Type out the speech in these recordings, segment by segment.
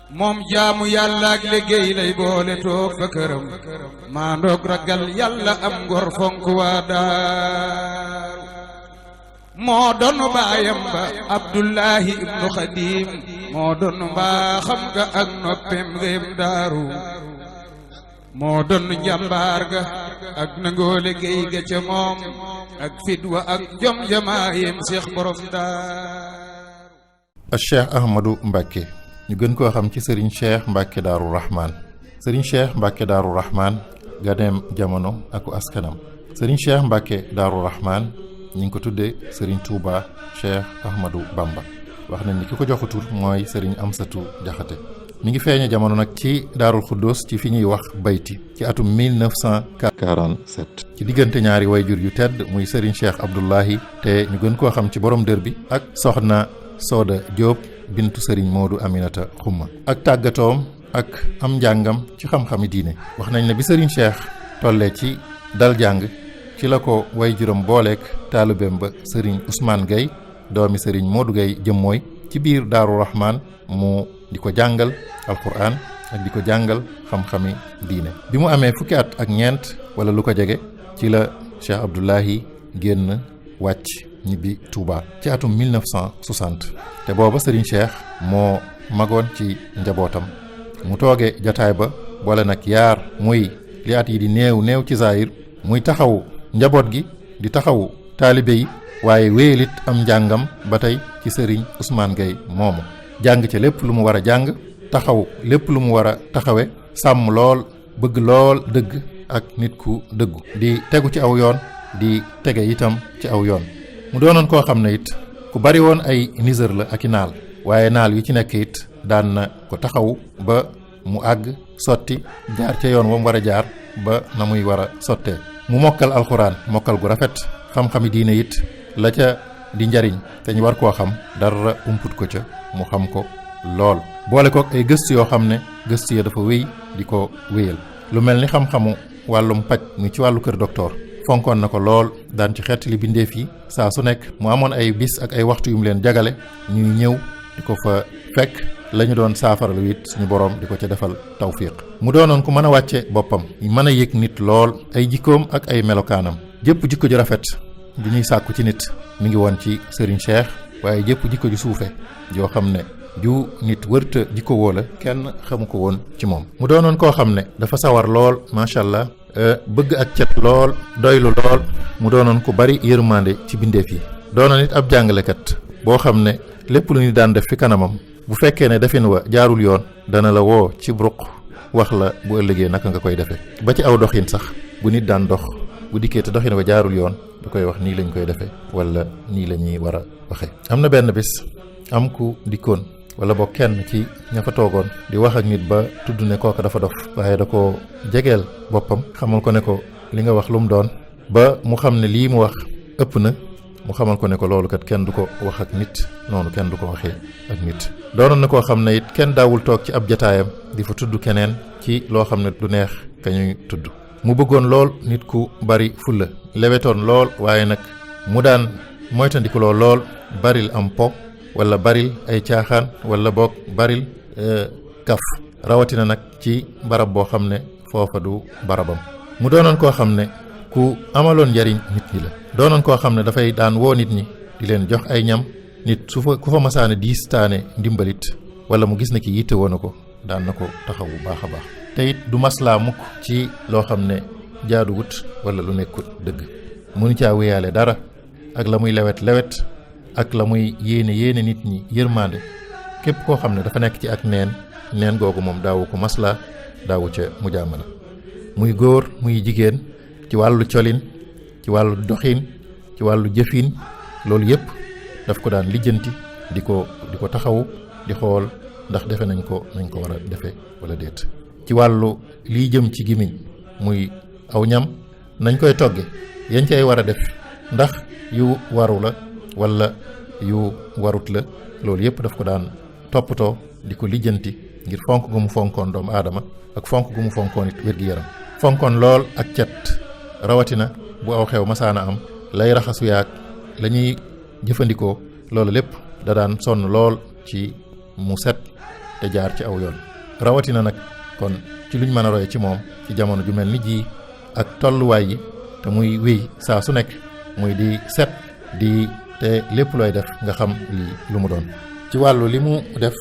moom jaamu yàlla ak liggéey lay boole toog fa këram maa ndoog ragal yàlla am ngor fonk waa daaru moo doon baayam ba Abdullahi ibnu Xadim moo doon mbaaxam ga ak noppem réem daaru moo doon njàmbaar ga ak nangoo liggéey ga ca moom ak fidwa ak jom jamaayem Seex borom daaru Cheikh Ahmadou Mbacké ñu gën koo xam ci Serigne Cheikh Mbacké Daaru Rahman Serigne Cheikh Mbacké Daaru Rahman ganeem jamono aku askanam Serigne Cheikh Mbacké Daaru Rahman ñi ngi ko tuddee Serigne Touba Cheikh Ahmadou Bamba wax nañ ni ki ko joxu tur mooy Serigne Amsatou Jaxate mi ngi feeñe jamono nag ci Daarul Xuddoos ci fi ñuy wax Bayti ci atum 1947 ci diggante ñaari wayjur yu tedd muy Serigne Cheikh Abdoulahi te ñu gën koo xam ci borom dër bi ak soxna Soda Diop bintu Serigne Modou Aminata Xumma ak tàggatoom ak am njàngam ci xam-xami diine wax nañ ne bi Serigne Cheikh tollee ci dal jàng ci la ko way juróom booleek taalibeem ba Serigne Ousmane Gueye doomi Serigne Modou Gueye jëm mooy ci biir Daaru Rahman mu di ko jàngal alquran ak di ko jàngal xam-xami diine bi mu amee fukki at ak ñeent wala lu ko jege ci la Cheikh Abdoulahi génn wàcc ñibbi Touba ci atum 1960 te booba Serigne Cheikh moo magoon ci njabootam mu toogee jataay ba boole nag yaar muy li at yi di néew ci zahir muy taxaw njaboot gi di taxaw taalibe yi waaye wéelit am njàngam ba tey ci Serigne Ousmane Gueye moomu jàng ca lépp lu mu war a jàng taxaw lépp lu mu war a taxawe sàmm lool bëgg lool dëgg ak nit ku dëggu di tegu ci aw yoon di tege itam ci aw yoon mu doonoon koo xam ne it ku bari woon ay nisër la ak i naal waaye naal yu ci nekk it daan na ko taxaw ba mu àgg sotti jaar ca yoon wa mu war a jaar ba na muy war a sottee mu mokkal alxuraan mokkal gu rafet xam-xami diine it la ca di njariñ te ñu war koo xam dara umput ko ca mu xam ko lool boole kook ay gëstu yoo xam ne gëstu ya dafa wéy di ko wéyal lu mel ni xam-xamu wàllum paj mu ci wàllu kër docteur fonkoon na ko lool daan ci xeetali bindeef yi saa su nekk mu amoon ay bis ak ay waxtu yu mu leen jagale ñuy ñëw di ko fa fekk la ñu doon saafaralu it suñu borom di ko ca defal tawfiq mu doonoon ku mën a wàcce boppam mën a yëg nit lool ay jikkoom ak ay melokaanam jëpp jikko ju rafet di ñuy sàkku ci nit mi ngi woon ci Serigne Cheikh waaye jëpp jikko ju suufe joo xam ne ju nit wërta jikko woo la kenn xamu ko woon ci moom mu doonoon koo xam ne dafa sawar lool macha allah bëgg ak cet lool doylu lool mu doonoon ku bari yërmande ci bindeef yi doonoon it ab jàngalekat boo xam ne lépp lu ñu daan def fi kanamam bu fekkee ne defin wa jaarul yoon dana la woo ci bruq wax la bu ëllëgee naka nga koy defee ba ci aw doxin sax bu nit daan dox bu dikkee te doxin wa jaarul yoon du koy wax nii lañ koy defee wala nii la ñuy war a waxee. am na benn bis am ku dikkoon wala boog kenn ci ña fa toogoon di wax ak nit ba tudd ne kooka dafa dof waaye da ko jegeel boppam xamal ko ne ko li nga wax lu mu doon ba mu xam ne lii mu wax ëpp na mu xamal ko ne ko loolu kat kenn du ko wax ak nit noonu kenn du ko waxee ak nit doonoon na koo xam ne it kenn daawul toog ci ab jataayam di fa tudd keneen ci loo xam ne du neex ka ñuy tudd mu bëggoon lool nit ku bari fulla lewetoon lool waaye nag mu daan moytandikuloo lool baril am po wala baril ay caaxaan wala boog baril kaf rawatina nag ci barab boo xam ne foofa du barabam mu doonoon koo xam ne ku amaloon njariñ nit ñi la doonoon koo xam ne dafay daan woo nit ñi di leen jox ay ñam nit su fa ku fa masaane diis taane ndimbalit wala mu gis ne ki yitte woon na ko daan na ko taxaw bu baax a baax te it du maslaa mukk ci loo xam ne jaaduwut wala lu nekkut dëgg mënu caa wéyaale dara ak la muy lewet ak la muy yéene nit ñi yërmande képp koo xam ne dafa nekk ci ak neen googu moom daawu ko maslaa daawu ca mujaamala muy góor muy jigéen ci wàllu colin ci wàllu doxin ci wàllu jëfin loolu yépp daf ko daan lijjanti di ko taxawu di xool ndax defe nañ ko war a defe wala déet ci wàllu liy jëm ci gimiñ muy aw ñam nañ koy togge yañ cay war a def ndax yu waru la wala yu warut la loolu yépp daf ko daan toppatoo di ko lijjanti ngir fonk gu mu fonkoon doomu aadama ak fonk gu mu fonkoon it wér-gi-yaram fonkoon lool ak cet rawatina bu aw xew masaana am lay raxasu yaag la ñuy jëfandikoo loolu lépp da daan sonn lool ci mu set te jaar ci aw yoon. rawatina nag kon ci luñ mën a roye ci moom ci jamono ju mel ni ji ak tolluwaay yi te muy wéy saa su nekk muy di set di te lépp looy def nga xam lu mu doon. ci wàllu li mu def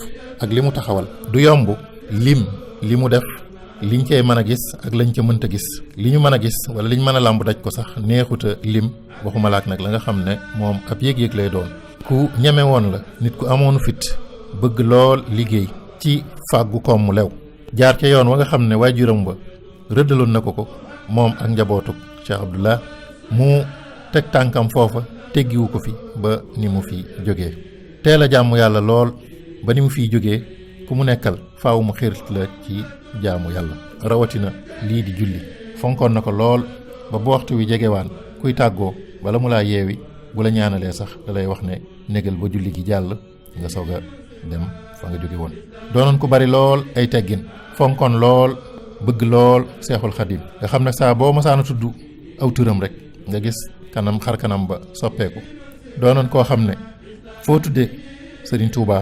ak li mu taxawal du yomb lim li mu def liñ cey mën a gis ak lañ ca mënta gis. li ñu mën a gis wala liñ mën a làmb daj ko sax neexuta lim waxuma laak nag la nga xam ne moom ab yëg-yëg lay doon. ku ñeme woon la nit ku amoonu fit bëgg lool liggéey ci fàggu koom mu lew jaar ca yoon wa nga xam ne waajuram ba rëddaloon na ko moom ak njabootu Cheikh Abdullah mu teg tànkam foofa teggiwu ko fi ba ni mu fi jógee. teel a jaamu yàlla lool ba ni mu fiy jógee ku mu nekkal faaw mu xirt la ci jaamu yàlla rawatina lii di julli fonkoon na ko lool ba bu waxtu wi jegewaan kuy tàggoo bala mu laa yeewi bu la ñaanalee sax da lay wax ne négal ba julli gi jàll nga soog a dem fa nga jóge woon. doonoon ku bari lool ay teggin fonkoon lool bëgg lool seexul xadim nga xam ne saa boo masaana tudd aw turam rek nga gis kanam xar kanam ba soppeeku. doonoon koo xam ne foo tuddee Serigne Touba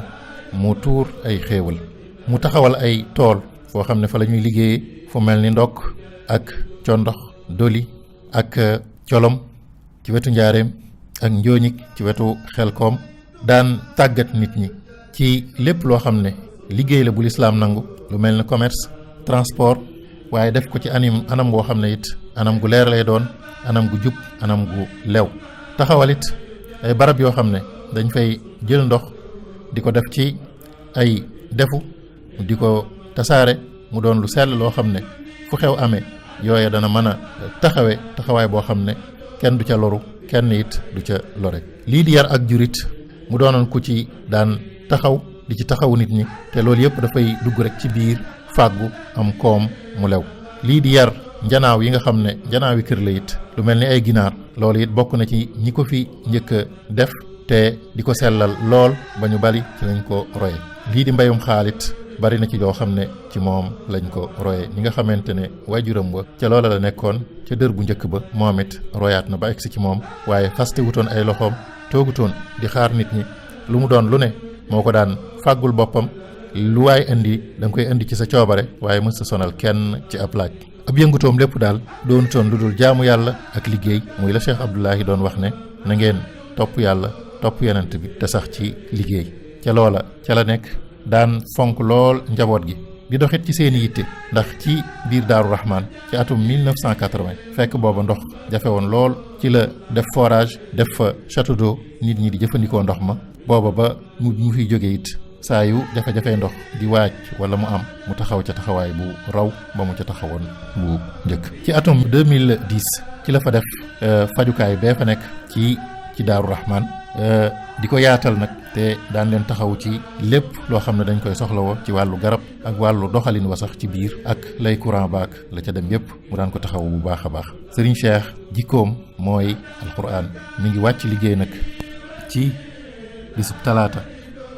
mu tuur ay xéewal mu taxawal ay tool foo xam ne fa la ñuy liggéeyee fu mel ni ndokk ak condox doli ak colom ci wetu njaareem ak njooñik ci wetu xelkoom daan tàggat nit ñi ci lépp loo xam ne liggéey la bu lislaam nangu lu mel ni commerce transport waaye def ko ci anam goo xam ne it anam gu leer lay doon anam gu jub anam gu lew taxawalit ay barab yoo xam ne dañ fay jël ndox di ko def ci ay defu di ko tasaare mu doon lu sell loo xam ne fu xew amee yooya dana mën a taxawaay boo xam ne kenn du ca loru kenn it du ca lore. lii di yar ak jurit mu doonoon ku ci daan taxaw di ci taxawu nit ñi te loolu yëpp dafay dugg rek ci biir fàggu am koom mu lew. lii di yar njanaaw yi nga xam ne njanaaw yi kër la it lu mel ni ay ginaar loolu it bokk na ci ñi ko fi njëkk a def te di ko sellal lool ba ñu bari ci lañ ko roye. lii di mbayum xaalit bari na ci loo xam ne ci moom lañ ko roye ñi nga xamante ne waajuram ba ca loola la nekkoon ca dër bu njëkk ba moom it royaat na ba egsi ci moom waaye faste wutoon ay loxoom toogutoon di xaar nit ñi lu mu doon lu ne moo ko daan fàggul boppam lu waay indi da nga koy indi ci sa coobare waaye mës sa sonal kenn ci ab laaj. ab yëngutoom lépp daal doonutoon lu dul jaamu yàlla ak liggéey muy la Cheikh Abdoulahi doon wax ne na ngeen topp yàlla topp yonent bi te sax ci liggéey ca loola ca la nekk daan fonk lool njaboot gi di doxit ci seeni yitte ndax ci biir Daaru Rahman ci atum 1980 fekk booba ndox jafe woon lool ci la def forage def fa château d'eau nit ñi di jëfandikoo ndox ma booba ba mu fiy jóge it saa yu jafe-jafe ndox di waaj wala mu am mu taxaw ca taxawaay bu raw ba mu ca taxawoon bu njëkk. ci atum 2010 ci la fa def fajukaay bee fa nekk ci Daaru Rahman di ko yaatal nag te daan leen taxaw ci lépp loo xam ne dañ koy soxlawoo ci wàllu garab ak wàllu doxalin wa sax ci biir ak lay courant baak la ca dem yépp mu daan ko taxaw bu baax a baax. Serigne Cheikh jikkoom mooy alquran mi ngi wàcc liggéey nag ci bisub talaata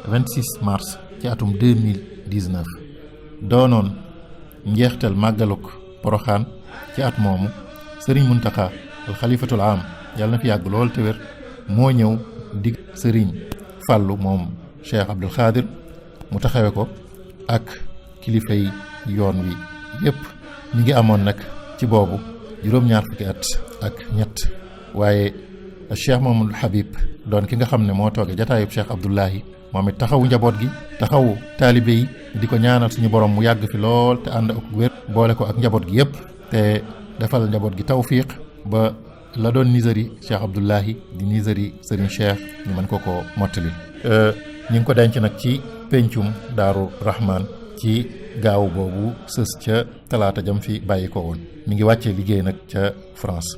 26 mars ci atum 2019 doonoon njeextal màggaluk Poroxaan ci at moomu Serigne Mountakha al xalifatul am yàlla na fi yàgg lool te wér moo ñëw dig Serigne Fallou moom Cheikh Abdoul Khadir mu taxawe ko ak kilifa yi yoon wi yépp ñu ngi amoon nag ci boobu juróom-ñaar fukki at ak ñett waaye Cheikh Mamadou Habib doon ki nga xam ne moo tooge jataayub Cheikh Abdoulahi moom it taxawu njaboot gi taxawu taalibe yi di ko ñaanal suñu borom mu yàgg fi lool te ànd ak wér boole ko ak njaboot gi yépp te defal njaboot gi tawfiq ba la doon nisari Cheikh Abdoulahi di nisari Serigne Cheikh ñu mën ko mottali. ñu ngi ko denc nag ci pencum Daaru Rahman ci gaaw boobu sës ca talaata jam fi bàyyi ko woon mi ngi wàccee liggéey nag ca France.